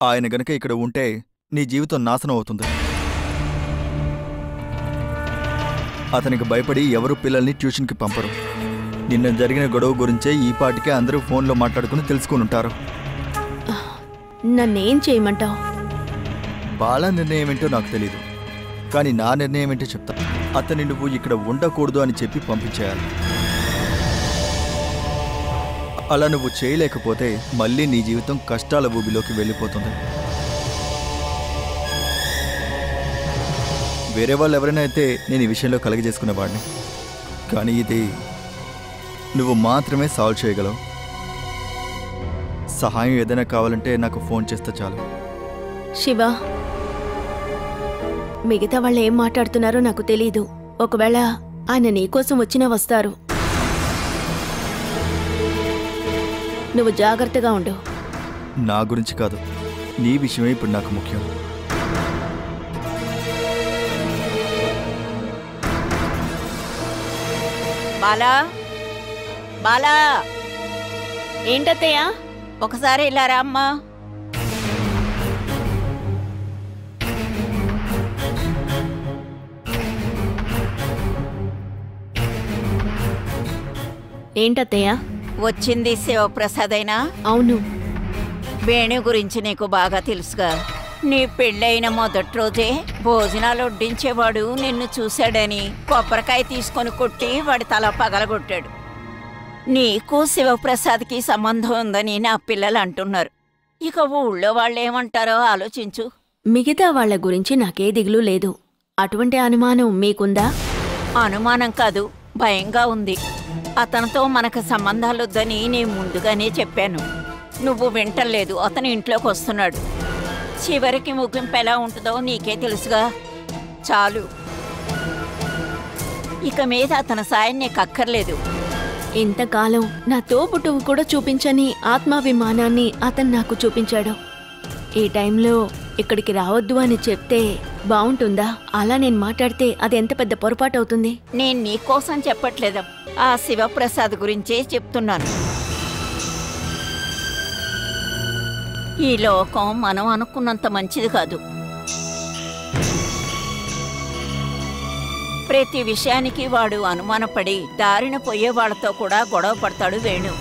ఆయన గనక ఇక్కడ ఉంటే నీ జీవితం నాశనం అవుతుంది. అతనికి భయపడి ఎవరు పిల్లల్ని ట్యూషన్కి పంపరు. నిన్న జరిగిన గొడవ గురించే ఈ పాటికే అందరూ ఫోన్లో మాట్లాడుకుని తెలుసుకుని ఉంటారు. నన్నేం చేయమంటావు? బాల నిర్ణయం ఏంటో నాకు తెలీదు, కానీ నా నిర్ణయం ఏంటో చెప్తా. అతన్ని నువ్వు ఇక్కడ ఉండకూడదు అని చెప్పి పంపించేయాలి. అలా నువ్వు చేయలేకపోతే మళ్ళీ నీ జీవితం కష్టాల ఊబిలోకి వెళ్ళిపోతుంది. వేరే వాళ్ళు ఎవరైనా అయితే నేను ఈ విషయంలో కలగజేసుకునేవాడిని, కానీ ఇది నువ్వు మాత్రమే సాల్వ్ చేయగలవు. సహాయం ఏదైనా కావాలంటే నాకు ఫోన్ చేస్తే చాలు. శివ, మిగతా వాళ్ళు ఏం మాట్లాడుతున్నారో నాకు తెలీదు. ఒకవేళ ఆయన నీకోసం వచ్చినా వస్తారు. నువ్వు జాగ్రత్తగా ఉండు. నా గురించి కాదు, నీ విషయమే ఇప్పుడు నాకు ముఖ్యం. బాలా, బాలా, ఏంటత్తయ్యా? ఒకసారి ఇలా రా అమ్మా. ఏంటత్తయ్యా? వచ్చింది శివప్రసాద్ అయినా? అవును. వేణు గురించి నీకు బాగా తెలుసుగా. నీ పెళ్ళైన మొదటి రోజే భోజనాలు వడ్డించేవాడు నిన్ను చూశాడని కొబ్బరికాయ తీసుకొని కొట్టి వాడి తల పగలగొట్టాడు. నీకు శివప్రసాద్కి సంబంధం ఉందని నా పిల్లలు అంటున్నారు. ఇక ఊళ్ళో వాళ్ళు ఏమంటారో ఆలోచించు. మిగతా వాళ్ల గురించి నాకే దిగులు లేదు. అటువంటి అనుమానం మీకుందా? అనుమానం కాదు, భయంగా ఉంది. అతనితో మనకు సంబంధాలొద్దని నేను ముందుగానే చెప్పాను. నువ్వు వింటలేదు. అతను ఇంట్లోకి వస్తున్నాడు. చివరికి ముగింపు ఎలా ఉంటుందో నీకే తెలుసుగా. చాలు, ఇక మీద అతని సాయం నీకు అక్కర్లేదు. ఇంతకాలం నా తోబుట్టువు కూడా చూపించని ఆత్మాభిమానాన్ని అతను నాకు చూపించాడు. ఈ టైంలో ఇక్కడికి రావద్దు అని చెప్తే బావుంటుందా? అలా నేను మాట్లాడితే అది ఎంత పెద్ద పొరపాటు అవుతుంది. నేను నీకోసం చెప్పట్లేదు, ఆ శివప్రసాద్ గురించే చెప్తున్నాను. ఈ లోకం మనం అనుకున్నంత మంచిది కాదు. ప్రతి విషయానికి వాడు అనుమానపడి దారిన పోయే వాళ్ళతో కూడా గొడవ పడతాడు వేణు.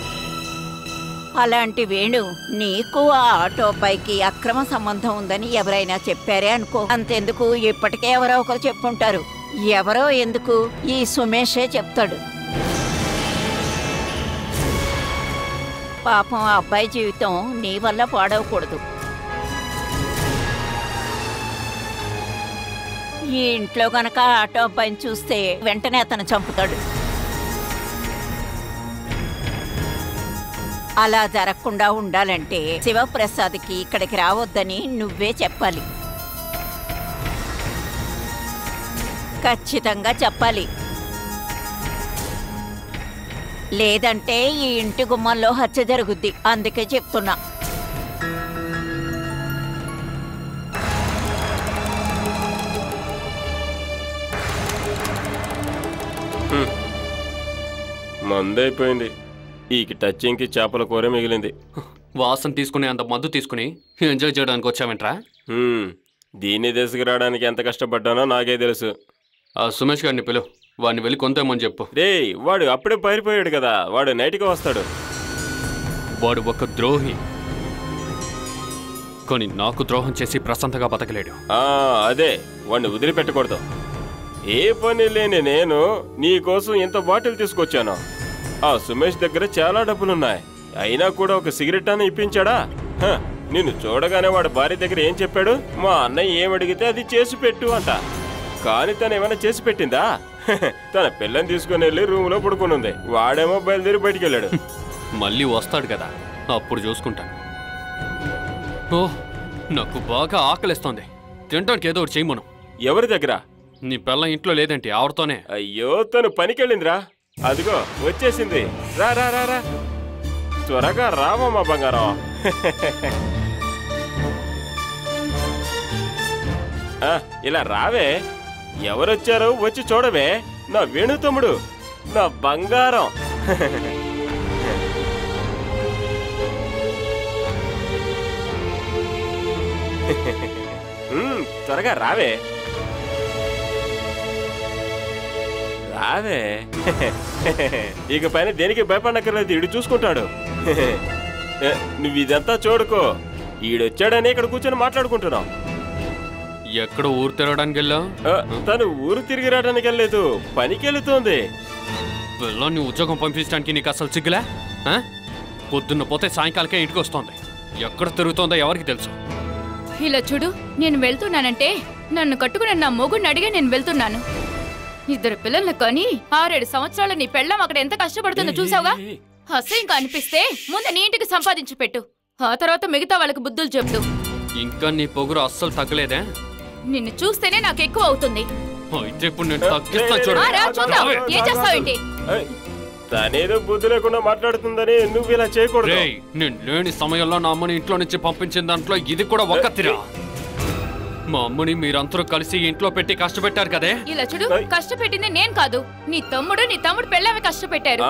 అలాంటి వేణు నీకు ఆ ఆటో అబ్బాయికి అక్రమ సంబంధం ఉందని ఎవరైనా చెప్పారే అనుకో, అంతెందుకు ఇప్పటికే ఎవరో ఒకరు చెప్పుంటారు. ఎవరో ఎందుకు, ఈ సుమేషే చెప్తాడు. పాపం ఆ అబ్బాయి జీవితం నీ వల్ల పాడవకూడదు. ఈ ఇంట్లో గనక ఆటో అబ్బాయిని చూస్తే వెంటనే అతను చంపుతాడు. అలా జరగకుండా ఉండాలంటే శివప్రసాద్కి ఇక్కడికి రావద్దని నువ్వే చెప్పాలి. ఖచ్చితంగా చెప్పాలి. లేదంటే ఈ ఇంటి గుమ్మంలో హత్య జరుగుద్ది. అందుకే చెప్తున్నా. మందైపోయింది. ఈకి టచ్చింగ్కి చేపల కూర మిగిలింది. వాసన తీసుకుని అంత మందు తీసుకుని ఎంజాయ్ చేయడానికి వచ్చావేంట్రా? దీన్ని తీసుకురావడానికి ఎంత కష్టపడ్డానో నాకే తెలుసు. ఆ సుమేష్ గారిని పిలు, వాడిని వెళ్ళి కొంతేమని చెప్పు. రే, వాడు అప్పుడే పారిపోయాడు కదా, వాడు నైట్గా వస్తాడు. వాడు ఒక ద్రోహి, కానీ నాకు ద్రోహం చేసి ప్రశాంతంగా బతకలేడు. అదే, వాడిని వదిలిపెట్టకూడదు. ఏ పని లేని నేను నీకోసం ఇంత బాటిల్ తీసుకొచ్చాను. ఆ సుమేష్ దగ్గర చాలా డబ్బులున్నాయి, అయినా కూడా ఒక సిగరెట్ అని ఇప్పించాడా? నిన్ను చూడగానే వాడు భార్య దగ్గర ఏం చెప్పాడు? మా అన్నయ్య ఏమడిగితే అది చేసి పెట్టు అంట. కానీ తను ఏమైనా చేసి పెట్టిందా? తన పిల్లని తీసుకుని వెళ్ళి రూమ్లో పడుకునుంది. వాడేమో బయలుదేరి బయటికి వెళ్ళాడు. మళ్ళీ వస్తాడు కదా, అప్పుడు చూసుకుంటాను. ఓహ్, నాకు బాగా ఆకలిస్తోంది, తినడానికి ఏదో ఒకటి చేయమను. ఎవరి దగ్గర? నీ పిల్ల ఇంట్లో లేదంటే ఆవిడతోనే. అయ్యో, తను పనికెళ్ళిందిరా. అదిగో వచ్చేసింది. రా రా రా రా, త్వరగా రావమ్మా బంగారం. ఇలా రావే. ఎవరొచ్చారో వచ్చి చూడవే. నా వేణు తమ్ముడు, నా బంగారం. త్వరగా రావే రావే. ఇక పైన దేనికి భయపడనక్కర్లేదు, ఈడు చూసుకుంటాడు. నువ్వు ఇదంతా చూడుకో, ఈడొచ్చాడని ఇక్కడ కూర్చొని మాట్లాడుకుంటున్నావు. ఎక్కడ ఊరు తిరగడానికి వెళ్ళావు? తను ఊరు తిరిగి రావడానికి వెళ్ళలేదు, పనికి వెళుతోంది. పిల్లని ఉద్యోగం పంపించడానికి నీకు అసలు సిగ్గులే? పొద్దున్న పోతే సాయంకాలకే ఇంటికి వస్తోంది. ఎక్కడ తిరుగుతోందో ఎవరికి తెలుసు? ఇలా చూడు, నేను వెళ్తున్నానంటే నన్ను కట్టుకుని నా మొగుడిని అడిగే నేను వెళ్తున్నాను. 2 పిల్లలు కానీ 6-7 సంవత్సరాలు నీ పెళ్ళం అక్కడ ఎంత కష్టపడుతుందో చూసావుగా. అసహ్యంగా అనిపిస్తే ముందు నీ ఇంటికి సంపాదించి పెట్టు, ఆ తర్వాత మిగతా వాళ్ళకి బుద్ధులు చెప్తూ. ఇంకా నీ పొగురు అస్సలు తగ్గలేదే? నిన్ను చూస్తేనే నాకు ఎక్కువ అవుతుంది. అయితే ఇప్పుడు నేను తగ్గిస్తా చూడు. చూద్దాం ఏం చేస్తావేంటి? తనేదో బుద్ధి లేకుండా మాట్లాడుతుందని నువ్వు ఇలా చేయకూడదు. నేను లేని సమయంలో నా అమ్మని ఇంట్లో నుంచి పంపించిన దాంట్లో ఇది కూడా ఒక్కతిరా. మా అమ్మని మీరందరూ కలిసి ఇంట్లో పెట్టి కష్టపెట్టారు కదే. ఇలా చూడు, కష్టపెట్టింది నేను కాదు, నీ తమ్ముడు పెళ్ళామే కష్టపెట్టారు.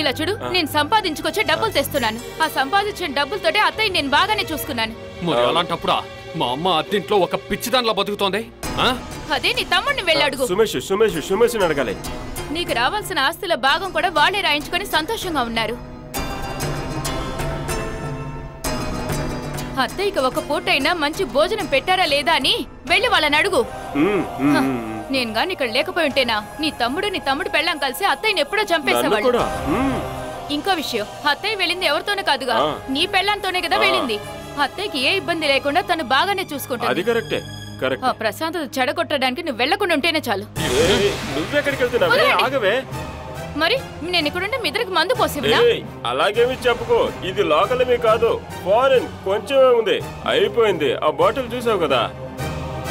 ఇలా చూడు, నేను సంపాదించుకొచ్చే డబ్బులు తెస్తున్నాను. ఆ సంపాదించిన డబ్బులతోటే అత్తయ్య నేను బాగానే చూసుకున్నాను. మరి అలాంటప్పుడా మా అమ్మ అత్తింట్లో ఒక పిచ్చిదానిలా బతుకుతోంది? అదే నీ తమ్ముడిని వెళ్ళాడుగు. సుమేష్ అడగాలి. నీకు రావాల్సిన ఆస్తుల భాగం కూడా వాళ్ళే రాయించుకొని సంతోషంగా ఉన్నారు. అత్తయ్యకి ఒక పూటైనా మంచి భోజనం పెట్టారా లేదా అని వెళ్ళి వాళ్ళని అడుగు. నేను గాని ఇక్కడ లేకపోయి ఉంటేనా నీ తమ్ముడు పెళ్ళాం కలిసి అత్తయ్యని ఎప్పుడో చంపేసేవాళ్ళు. ఇంకో విషయం, అత్తయ్య వెళ్ళింది ఎవరితోనే కాదుగా, నీ పెళ్ళాంతోనే కదా వెళ్ళింది. అత్తయ్యకి ఏ ఇబ్బంది లేకుండా తను బాగానే చూసుకుంటాను. ప్రశాంతత చెడగొట్టడానికి నువ్వు వెళ్లకుండా ఉంటేనే చాలు. మరి నేను ఇక్కడుంటే మీ ఇద్దరికి మందు పోసినా? అలాగేమి చెప్పుకో, ఇది లోకలమే కాదు, ఫారెన్ కొంచెమే ఉంది, అయిపోయింది. ఆ బాటిల్ చూసావు కదా.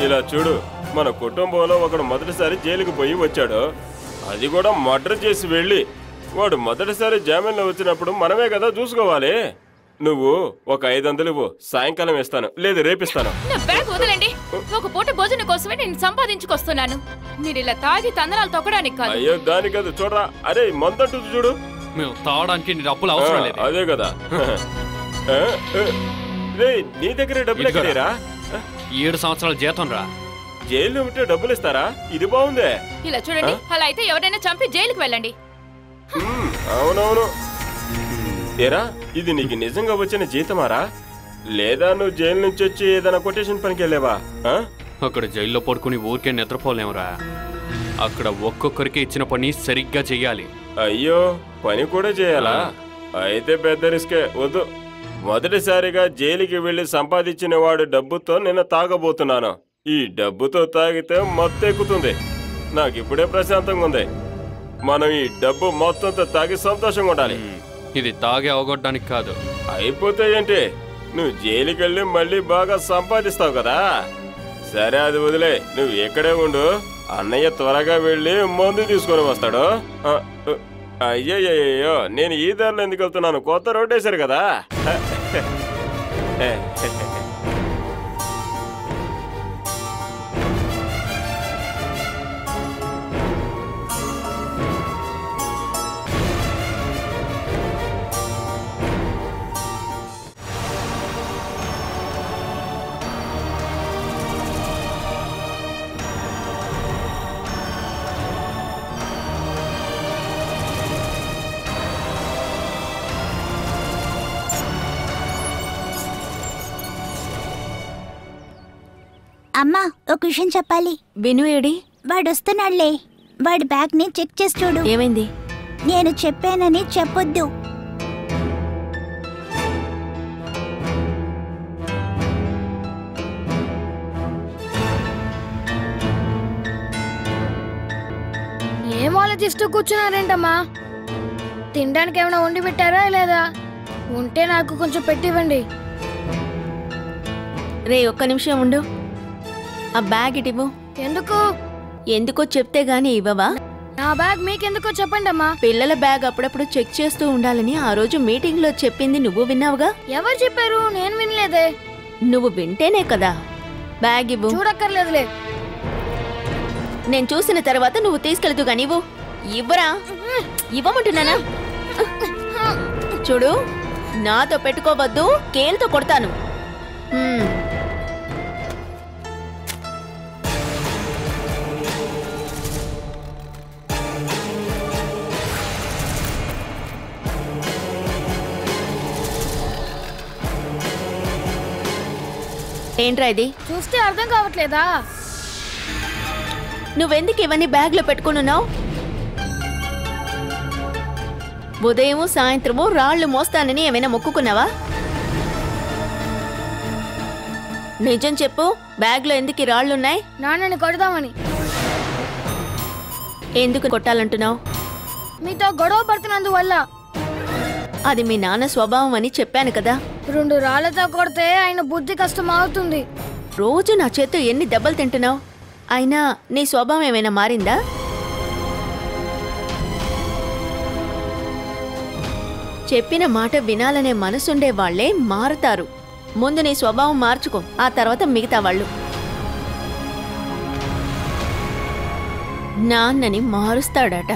ఇలా చూడు, మన కుటుంబంలో ఒకడు మొదటిసారి జైలుకి పోయి వచ్చాడు, అది కూడా మర్డర్ చేసి వెళ్ళి. వాడు మొదటిసారి జామీన్లో వచ్చినప్పుడు మనమే కదా చూసుకోవాలి. నువ్వు ఒక 500 ఇవ్వు, సాయంకాలం ఇస్తాను, లేదు రేపిస్తాను. వదలండి, ఒక పూట భోజనం కోసమే నేను సంపాదించుకొస్తున్నాను. మీరు ఇలా తాగి తందనాలు తొక్కడానికి కాదు. అయ్యో దాని కాదు, చూడరా. అరే మందంటూ చూడు, మేము తాగడానికి డబ్బులు అవసరం లేదు. అదే కదా. నీ దగ్గర డబ్బులు ఎక్కడేరా? 7 సంవత్సరాల జీతం రా. జైలు ఉంటే డబ్బులు ఇస్తారా? ఇది బాగుందే. ఇలా చూడండి, అలా అయితే ఎవరైనా చంపి జైలుకి వెళ్ళండి. అవునవును. ఏరా, ఇది నీకు నిజంగా వచ్చిన జీతమారా, లేదా నువ్వు జైలు నుంచి వచ్చి ఏదైనా కొటేషన్ పనికి వెళ్ళేవా? అక్కడ జైల్లో పడుకుని ఊరికే నిద్రపోలేమురా. అక్కడ ఒక్కొక్కరికి ఇచ్చిన పని సరిగ్గా చెయ్యాలి. అయ్యో, పని కూడా చేయాలా? అయితే పెద్ద రిస్కే, వద్దు. మొదటిసారిగా జైలుకి వెళ్లి సంపాదించిన వాడు డబ్బుతో నేను తాగబోతున్నాను. ఈ డబ్బుతో తాగితే మొత్తం ఎక్కుతుంది. నాకు ఇప్పుడే ప్రశాంతంగా ఉంది. మనం ఈ డబ్బు మొత్తంతో తాగి సంతోషంగా ఉండాలి. ఇది తాగి అవగొట్టడానికి కాదు. అయిపోతే ఏంటి, నువ్వు జైలుకి వెళ్ళి మళ్ళీ బాగా సంపాదిస్తావు కదా. సరే అది వదిలే, నువ్వు ఇక్కడే ఉండు. అన్నయ్య త్వరగా వెళ్ళి మందు తీసుకొని వస్తాడు. అయ్యయ్యో, నేను ఈ దారిలో ఎందుకు వెళ్తున్నాను? కొత్త రోడ్ వేశారు కదా. అమ్మా, ఒక విషయం చెప్పాలి. విను ఏడి? వాడు వస్తున్నాడులే. వాడి బ్యాగ్ ని చెక్ చేసి చూడు. ఏమైంది? నేను చెప్పానని చెప్పొద్దు. ఏం ఆలోచిస్తూ కూర్చున్నారేంటమ్మా? తినడానికి ఏమైనా వండి పెట్టారా లేదా? ఉంటే నాకు కొంచెం పెట్టివ్వండి. రే, ఒక్క నిమిషం ఉండు. ఆ బ్యాగ్ ఇటివ్వు. ఎందుకు? ఎందుకో చెప్తే గానీ ఇవ్వవా? నా బ్యాగ్ మీకెందుకో చెప్పండి అమ్మా. పిల్లల బ్యాగ్ అప్పుడప్పుడు చెక్ చేస్తూ ఉండాలని ఆ రోజు మీటింగ్ లో చెప్పింది నువ్వు విన్నావుగా? ఎవరు చెప్పారు? నేను వినలేదే. నువ్వు వింటేనే కదా. బ్యాగ్ ఇవ్వు. చూడక్కర్లేదులే. నేను చూసిన తర్వాత నువ్వు తీసుకెళ్తూ గానీ ఇవ్వు. ఇవ్వరా? ఇవ్వమంటున్నానా? చూడు, నాతో పెట్టుకోవద్దు, కేల్తో కొడతాను. ఏంట్రా ఇది? చూస్తే అర్థం కావట్లేదా? నువ్వెందుకు ఇవన్నీ బ్యాగ్లో పెట్టుకున్నావు? ఉదయం సాయంత్రము రాళ్ళు మోస్తానని ఏమైనా మొక్కుకున్నావా? నిజం చెప్పు, బ్యాగ్లో ఎందుకు ఈ రాళ్ళున్నాయి? నాన్నని కొడదామని. ఎందుకు కొట్టాలంటున్నావు? మీతో గొడవ పడుతున్నందువల్ల. అది మీ నాన్న స్వభావం అని చెప్పాను కదా. 2 రాళ్లతో కొడితే ఆయన బుద్ధి కష్టం అవుతుంది. రోజు నా చేత్తో ఎన్ని దెబ్బలు తింటున్నావు? అయినా నీ స్వభావం ఏమైనా మారిందా? చెప్పిన మాట వినాలనే మనసుండే వాళ్లే మారుతారు. ముందు నీ స్వభావం మార్చుకో, ఆ తర్వాత మిగతా వాళ్ళు. నాన్నని మారుస్తాడట.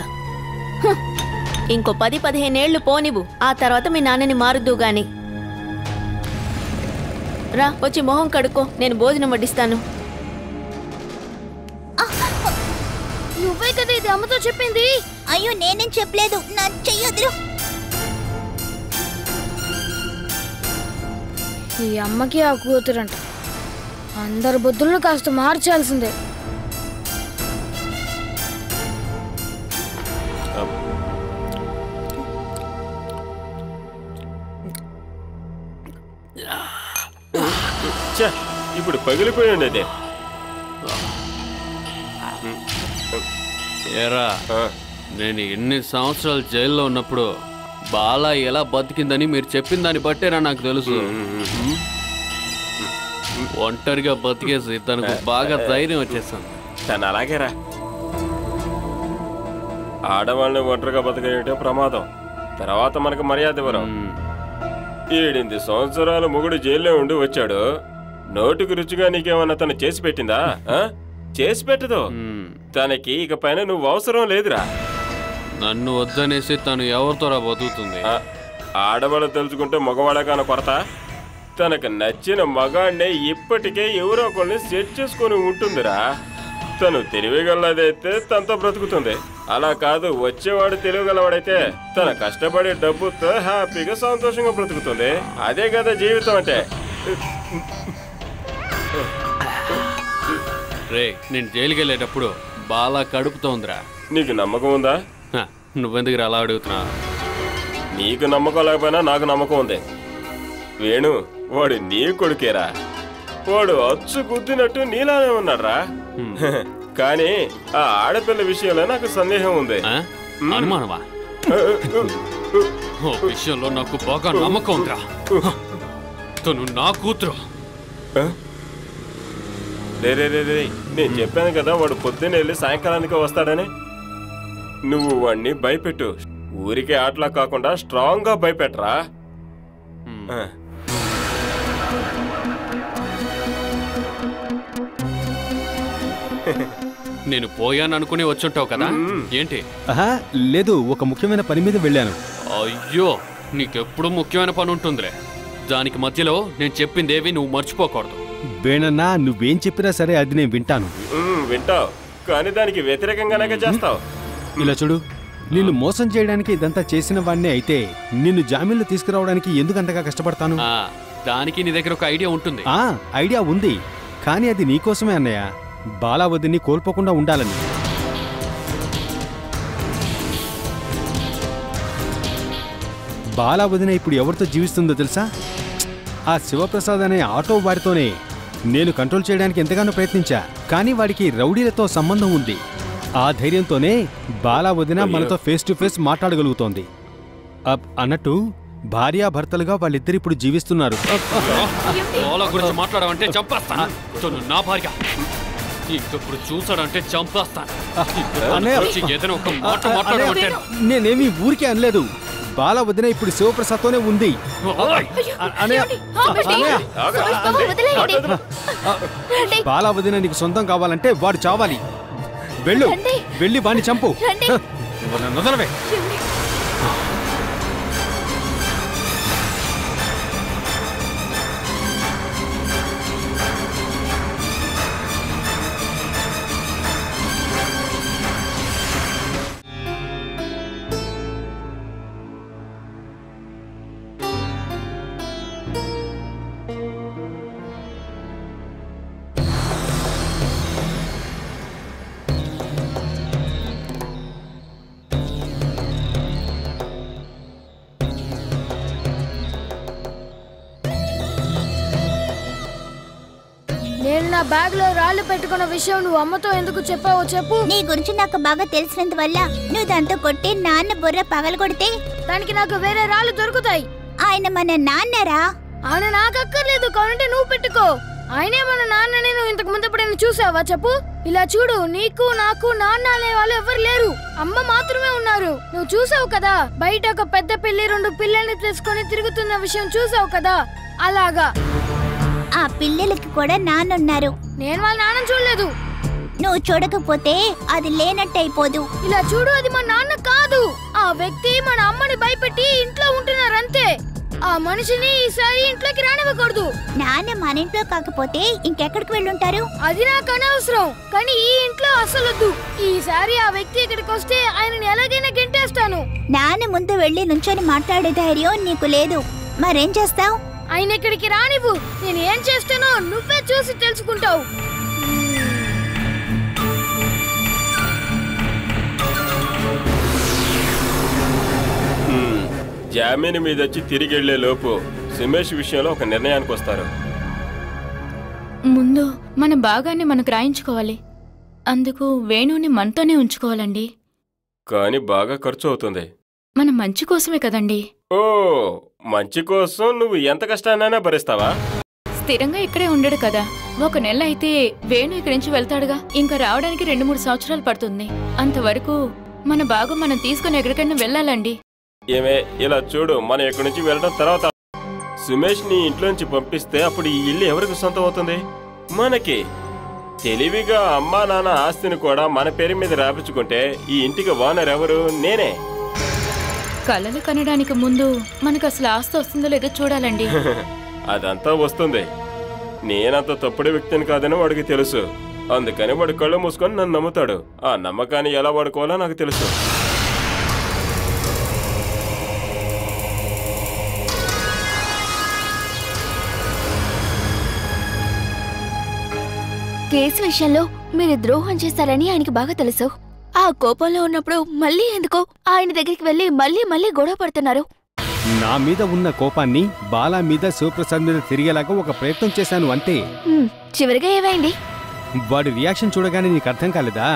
ఇంకో 10-15 ఏళ్లు పోనివ్వు, ఆ తర్వాత మీ నాన్నని మారుద్దు గాని. రా, వచ్చి మొహం కడుక్కో, నేను భోజనం వడ్డిస్తాను. నువ్వే కదా ఇది అమ్మతో చెప్పింది. అయ్యో నేనేం చెప్పలేదు, నా చెయ్యొద్దు. ఈ అమ్మకి ఆ కూతురంట. అందరి బుద్ధులను కాస్త మార్చాల్సిందే. ఇప్పుడు పగిలిపోయి ఉండేది. ఏరా, నేను ఎన్ని సంవత్సరాలు జైల్లో ఉన్నప్పుడు బాలా ఎలా బతికిందని మీరు చెప్పిన దాన్ని బట్టేరా నాకు తెలుసు. ఒంటరిగా బతికేసి తనకు బాగా ధైర్యం వచ్చేసాను. తను అలాగేరా, ఆడవాళ్ళని ఒంటరిగా బతకంటే ప్రమాదం. తర్వాత మనకు మర్యాద ఇవ్వరు. 8 సంవత్సరాలు మొగుడు జైల్లో ఉండి వచ్చాడు. నోటికి రుచిగా నీకేమన్నా తను చేసి పెట్టిందా? చేసి పెట్టదు. తనకి ఇక పైన నువ్వు అవసరం లేదురా. నన్ను వద్దనేసి తను ఎవరితోరా బతుకుతుంది? ఆడవాళ్ళు తెలుసుకుంటే మగవాడగాన కొరత. తనకు నచ్చిన మగాడినే ఇప్పటికే ఎవరో ఒకరిని సెట్ చేసుకొని ఉంటుందిరా. తను తెలివిగలదైతే తనతో బ్రతుకుతుంది. అలా కాదు, వచ్చేవాడు తెలివిగలవాడైతే తన కష్టపడే డబ్బుతో హ్యాపీగా సంతోషంగా బ్రతుకుతుంది. అదే కదా జీవితం అంటే. రే, నేను జైలుకి వెళ్ళేటప్పుడు బాలా కడుపుతోందిరా. నీకు నమ్మకం ఉందా? నువ్వెందుకు అలా అడుగుతున్నా? నీకు నమ్మకం లేకపోయినా నాకు నమ్మకం ఉంది. వేణు, వాడు నీ కొడుకేరా. వాడు అచ్చు గుద్దినట్టు నీలానే ఉన్నాడ్రా. కానీ ఆ ఆడపిల్ల విషయంలో నాకు సందేహం ఉంది. అనుమానమా? ఓ విషయంలో నాకు బాగా నమ్మకం ఉందిరా. తను నా కూతురు. రే, నేను చెప్పాను కదా వాడు పొద్దున్న వెళ్ళి సాయంకాలానికి వస్తాడని. నువ్వు వాడిని భయపెట్టు. ఊరికే ఆటలా కాకుండా స్ట్రాంగ్ గా భయపెట్టరా. నేను పోయాను అనుకుని వచ్చుంటావు కదా. ఏంటి? లేదు, ఒక ముఖ్యమైన పని మీద వెళ్ళాను. అయ్యో, నీకెప్పుడు ముఖ్యమైన పని ఉంటుందిలే. దానికి మధ్యలో నేను చెప్పిందేవి నువ్వు మర్చిపోకూడదు. వేణన్నా, నువ్వేం చెప్పినా సరే అది నేను వింటాను. వింటావు, కానీ దానికి వ్యతిరేకంగానే చేస్తావు. ఇలా చూడు, నిన్ను మోసం చేయడానికి ఇదంతా చేసిన వాడినే అయితే నిన్ను జామీన్లో తీసుకురావడానికి ఎందుకంతగా కష్టపడతాను? దానికి నీ దగ్గర ఒక ఐడియా ఉంటుంది. ఐడియా ఉంది, కానీ అది నీకోసమే అన్నయ్య. బాలావతిని కోల్పోకుండా ఉండాలని. బాలావతిని ఇప్పుడు ఎవరితో జీవిస్తుందో తెలుసా? ఆ శివప్రసాద్ అనే ఆటో వాడితోనే. నేను కంట్రోల్ చేయడానికి ఎంతగానో ప్రయత్నించా, కానీ వాడికి రౌడీలతో సంబంధం ఉంది. ఆ ధైర్యంతోనే బాలావతిన మనతో ఫేస్ టు ఫేస్ మాట్లాడగలుగుతోంది. అన్నట్టు భార్యాభర్తలుగా వాళ్ళిద్దరిప్పుడు జీవిస్తున్నారు. గురించి మాట్లాడమంటే చంపేస్తాను. నా భార్య ఇంకప్పుడు చూసాడంటే చంపేస్తాను. ఏదైనా ఒక మాట మాట్లాడమంటే. నేనేమి ఊరికే అనలేదు. బాలావతిన ఇప్పుడు శివప్రసాద్తోనే ఉంది. బాలావతిన నీకు సొంతం కావాలంటే వాడు చావాలి. వెళ్ళి వాణ్ణి చంపు. వదలవే. నా బ్యాగ్ లో రాళ్ళు పెట్టుకున్న విషయం నువ్వు అమ్మతో ఎందుకు చెప్పావో చెప్పు. నీ గురించి నాకు బాగా తెలిసినందువల్ల నువ్వు దాంతో కొట్టి నాన్న బుర్ర పగలగొడితే దానికి నాకు వేరే రాళ్ళు దొరుకుతాయి. ఆయన మన నాన్నరా? ఆయన నాకు అక్కర్లేదు, కావాలంటే నువ్వు పెట్టుకో. ఆయనే మన నాన్నని నువ్వు ఇంతకు ముందు ఎప్పుడైనా చూసావా చెప్పు. ఇలా చూడు, నీకు నాకు నాన్న అనే వాళ్ళు ఎవరు లేరు, అమ్మ మాత్రమే ఉన్నారు. నువ్వు చూసావు కదా, బయట ఒక పెద్ద పిల్లి 2 పిల్లల్ని తీసుకొని తిరుగుతున్న విషయం చూసావు కదా, అలాగా. ఆ పిల్లలకి కూడా నాన్నున్నారు. నేను వాళ్ళ నాన్న చూడలేదు. నువ్వు చూడకపోతే అది లేనట్టయిపోదు. ఇలా చూడు, అది మా నాన్న కాదు. ఆ వ్యక్తి మన అమ్మని భయపెట్టి ఇంట్లో ఉంటున్నారంతే. ఆ మనిషిని ఈసారి ఇంట్లోకి రానివ్వకూడదు. నాన్న మన ఇంట్లో కాకపోతే ఇంకెక్కడికి వెళ్ళుంటారు? అది నాకు అనవసరం, కానీ ఈ ఇంట్లో అసలొద్దు. ఈసారి ఆ వ్యక్తి ఇక్కడికి వస్తే ఆయనని ఎలాగైనా గెంటేస్తాను. నాన్న ముందు వెళ్ళి నుంచొని మాట్లాడే ధైర్యం నీకు లేదు, మరేం చేస్తావు? ఆయన ఇక్కడికి రానివ్వు. నేను ఏం చేస్తానో నువ్వే చూసి తెలుసుకుంటావు. జామీన్ మీద వచ్చి తిరిగి వెళ్లే లోపు సుమేష్ విషయంలో ఒక నిర్ణయానికి వస్తారు. ముందు మన భాగాన్ని మనకు రాయించుకోవాలి. అందుకు వేణుని మనతోనే ఉంచుకోవాలండి. కానీ బాగా ఖర్చు అవుతుంది. మన మంచి కోసమే కదండి. ఓ, మంచి కోసం నువ్వు ఎంత కష్టాన్నైనా భరిస్తావా? స్థిరంగా ఇక్కడే ఉండడు కదా. 1 నెల అయితే వేణు ఇక్కడి నుంచి వెళ్తాడుగా. ఇంకా రావడానికి 2-3 సంవత్సరాలు పడుతుంది. అంతవరకు మన భాగం మనం తీసుకుని ఎక్కడికైనా వెళ్ళాలండి. ఏమే, ఇలా చూడు, మనం ఇక్కడి నుంచి వెళ్ళడం తర్వాత సుమేష్ ని ఇంట్లో నుంచి పంపిస్తే అప్పుడు ఈ ఇల్లు ఎవరికి సొంతం అవుతుంది? మనకి. తెలివిగా అమ్మా నాన్న ఆస్తిని కూడా మన పేరు మీద రాపించుకుంటే ఈ ఇంటికి ఓనర్ ఎవరు? నేనే. కలలు కనడానికి ముందు మనకు అసలు ఆస్తి వస్తుందో లేదో చూడాలండి. అదంతా వస్తుంది. నేనంత తప్పుడు వ్యక్తిని కాదని వాడికి తెలుసు. అందుకని వాడు కళ్ళు మూసుకొని నన్ను నమ్ముతాడు. ఆ నమ్మకాన్ని ఎలా వాడుకోవాలో నాకు తెలుసు. కేసు విషయంలో మీరు ద్రోహం చేస్తారని ఆయనకి బాగా తెలుసు. ఆ కోపంలో ఉన్నప్పుడు మళ్ళీ ఎందుకో ఆయన దగ్గరికి వెళ్ళి మళ్ళీ గొడవ పడుతున్నారు. నా మీద ఉన్న కోపాన్ని బాలా మీద శివప్రసాద్ మీద తిరిగేలాగా ఒక ప్రయత్నం చేశాను అంతే. చివరిగా ఏమైంది? వాడి రియాక్షన్ చూడగానే నీకు అర్థం కాలేదా?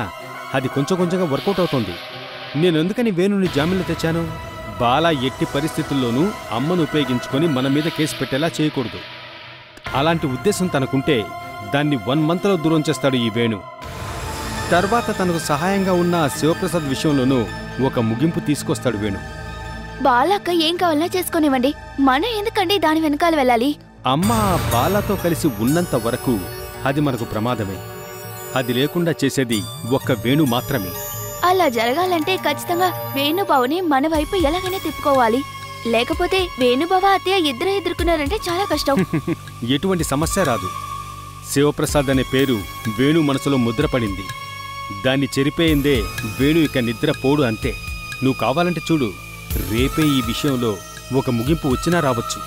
అది కొంచెం కొంచెంగా వర్కౌట్ అవుతోంది. నేనెందుకని వేణుని జామీన్లో తెచ్చాను? బాలా ఎట్టి పరిస్థితుల్లోనూ అమ్మను ఉపయోగించుకొని మన మీద కేసు పెట్టేలా చేయకూడదు. అలాంటి ఉద్దేశం తనకుంటే దాన్ని 1 మంత్లో దూరం చేస్తాడు ఈ వేణు. తర్వాత తనకు సహాయంగా ఉన్న శివప్రసాద్ విషయంలోనూ ఒక ముగింపు తీసుకొస్తాడు వేణు. బాలక్క ఏం కావాలన్నా చేసుకునివ్వండి, మనం ఎందుకండి దాని వెనకాల వెళ్ళాలి? అమ్మ బాలాతో కలిసి ఉన్నంత వరకు అది మనకు ప్రమాదమే. అది లేకుండా చేసేది ఒక్క వేణు మాత్రమే. అలా జరగాలంటే ఖచ్చితంగా వేణుబావుని మన వైపు ఎలాగైనా తిప్పుకోవాలి. లేకపోతే వేణుబావ అత్తయ్య ఇద్దరు ఎదుర్కొన్నారంటే చాలా కష్టం. ఎటువంటి సమస్య రాదు. శివప్రసాద్ అనే పేరు వేణు మనసులో ముద్రపడింది. దాన్ని చెరిపేయిందే వేణు ఇక నిద్రపోడు అంతే. నువ్వు కావాలంటే చూడు, రేపే ఈ విషయంలో ఒక ముగింపు వచ్చినా రావచ్చు.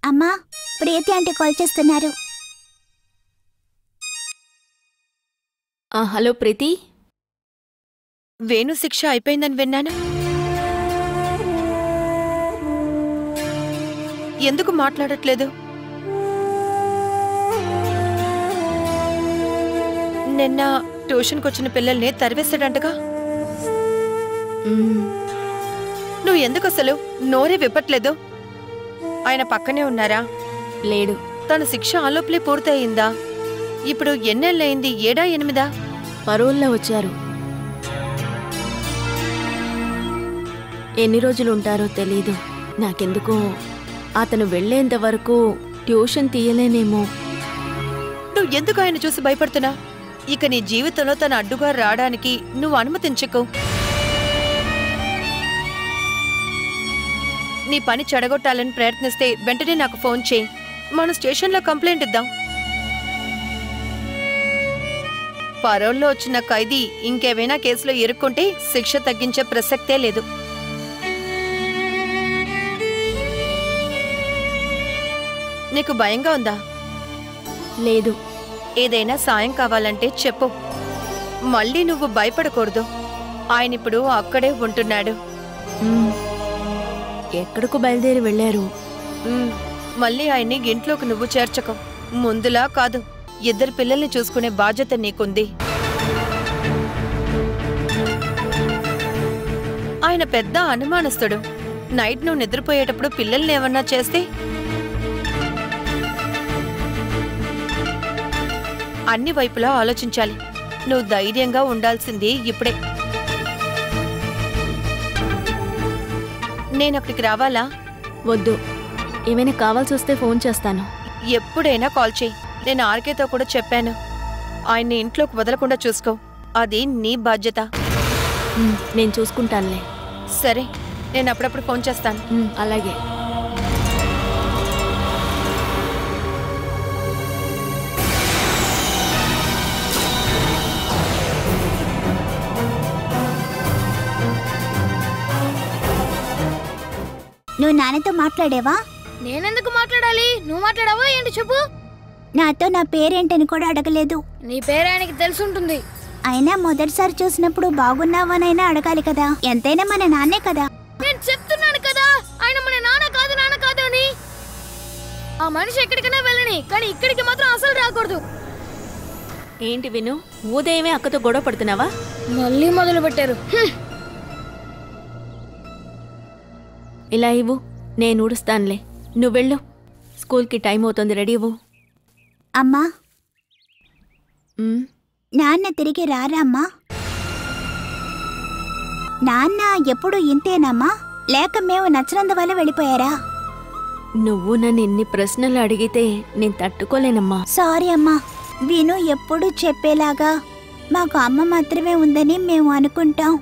అమ్మా, ప్రీతి ఆంటీ కాల్ చేస్తున్నారు. హలో ప్రీతి. వేణు శిక్ష అయిపోయిందని విన్నాను. ఎందుకు మాట్లాడట్లేదు? నిన్న ట్యూషన్కి వచ్చిన పిల్లల్ని తరివేశాడంటగా. నువ్వు ఎందుకు అసలు నోరే విప్పట్లేదు? ఆయన పక్కనే ఉన్నారా? లేడు. తన శిక్ష ఆలోపలే పూర్తయిందా? ఇప్పుడు ఎన్నేళ్ళయింది? 7 8? పరోల్లో వచ్చారు. ఎన్ని రోజులు ఉంటారో తెలీదు. నాకెందుకో అతను వెళ్లేంత వరకు ట్యూషన్ తీయలేనేమో. నువ్వు ఎందుకు ఆయన చూసి భయపడుతున్నా? ఇక నీ జీవితంలో తన అడ్డుగా రావడానికి నువ్వు అనుమతించకు. నీ పని చెడగొట్టాలని ప్రయత్నిస్తే వెంటనే నాకు ఫోన్ చేయి. మనం స్టేషన్లో కంప్లైంట్ ఇద్దాం. పరోల్లో వచ్చిన ఖైదీ ఇంకేమైనా కేసులో ఇరుక్కుంటే శిక్ష తగ్గించే ప్రసక్తే లేదు. నీకు భయంగా ఉందా? లేదు. ఏదైనా సాయం కావాలంటే చెప్పు. మళ్ళీ నువ్వు భయపడకూడదు. ఆయన ఇప్పుడు అక్కడే ఉంటున్నాడు. ఎక్కడికో బయలుదేరి వెళ్ళారు. మళ్ళీ ఆయన్ని ఇంట్లోకి నువ్వు చేర్చకు. ముందులా కాదు, 2 పిల్లల్ని చూసుకునే బాధ్యత నీకుంది. ఆయన పెద్ద అనుమానస్తుడు. నైట్ నువ్వు నిద్రపోయేటప్పుడు పిల్లల్ని ఏమన్నా చేస్తే అన్ని వైపులా ఆలోచించాలి. నువ్వు ధైర్యంగా ఉండాల్సింది ఇప్పుడే. నేను అక్కడికి రావాలా? వద్దు, ఏమైనా కావాల్సి వస్తే ఫోన్ చేస్తాను. ఎప్పుడైనా కాల్ చేయి. నేను ఆర్కేతో కూడా చెప్పాను, ఆయన్ని ఇంట్లోకి వదలకుండా చూసుకో. అది నీ బాధ్యత. నేను చూసుకుంటానులే. సరే, నేను అప్పుడప్పుడు ఫోన్ చేస్తాను. అలాగే. నువ్వు నాన్నతో మాట్లాడేవా? నేనెందుకు మాట్లాడాలి? నువ్వు మాట్లాడావా ఏంటి చెప్పు. నాతో నా పేరేంటని కూడా అడగలేదు. నీ పేరు ఆయనకి తెలుసుంటుంది. అయినా మొదటిసారి చూసినప్పుడు బాగున్నావనైనా అడగాలి కదా. ఎంతైనా మన నాన్నే కదా. నేను చెప్తున్నాను కదా, ఆయన మన నాన్న కాదు అని. ఆ మనిషి ఎక్కడికైనా వెళ్ళని, కానీ ఇక్కడికి మాత్రం అసలు రాకూడదు. ఏంటి విను, ఉదయమే అక్కతో గొడవ పడుతున్నావా? మళ్ళీ మొదలు పెట్టారు. ఇలా ఇవ్వు, నేను ఊడుస్తానులే. నువ్వు వెళ్ళు, స్కూల్కి టైం అవుతుంది. రెడీ ఇవ్వు. అమ్మా, నాన్న తిరిగి రారా అమ్మా? నాన్న ఎప్పుడు ఇంతేనమ్మా, లేక మేము నచ్చినందువల్ల వెళ్ళిపోయారా? నువ్వు నన్ను ఎన్ని ప్రశ్నలు అడిగితే నేను తట్టుకోలేనమ్మా. సారీ అమ్మా. విను ఎప్పుడు చెప్పేలాగా మాకు అమ్మ మాత్రమే ఉందని మేము అనుకుంటాం.